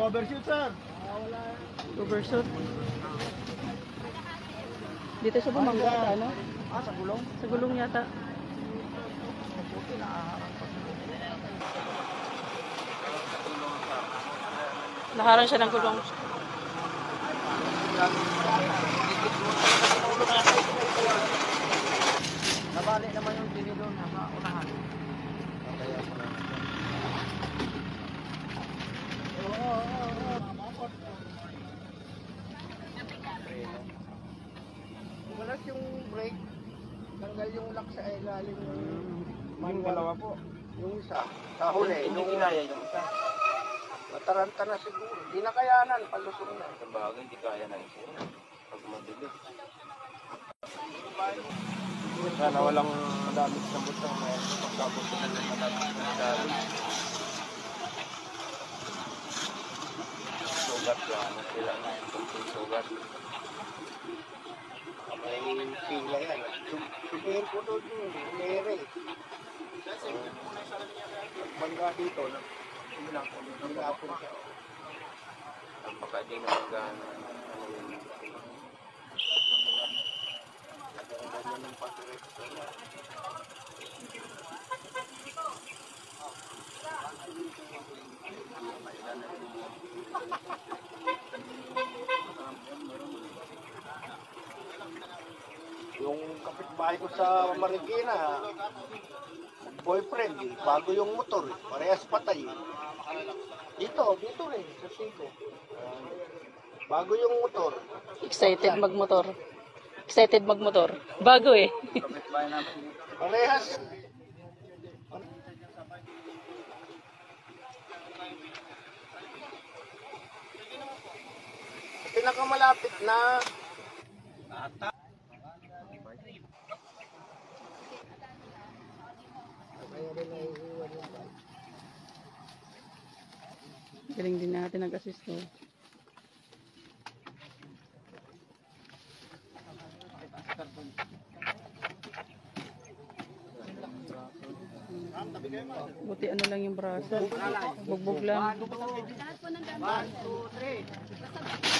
Cover shoot, sir. Overshoot. Dito sa Bumangga ata, ano? Ah, sa gulong? Sa gulong yata. Mabuti na aharang pa. Naharang siya ng gulong. Nabali naman yung tinidor sa unahan. Walat yung brake. Tanggal yung lock sa ilalim ng Yung dalawa po. yung isa. Sa huli. Hindi kinaya yung isa. Mataranta na siguro. Di na kayanan. Palusong na. Sa bagay, hindi kaya na isa. Pag mabilis. Sana walang madamit sa butang. Pagkabot na lang madamit sa dami. Sugat yan. Sila na yung kunting sugat. May sila yan. Subihin ko doon yung mere. Bangga dito. Nagapon siya. Baka di na magana. Yung kapitbahay ko sa Marikina, boyfriend, bago yung motor, parehas patay. Dito rin, sa Sigo. Bago yung motor. Excited magmotor. Excited magmotor. Bago eh. Parehas. Pinakamalapit na Galing din natin nag-assist to. Buti ano lang yung braso. Bugbog lang. 1, 2, 3.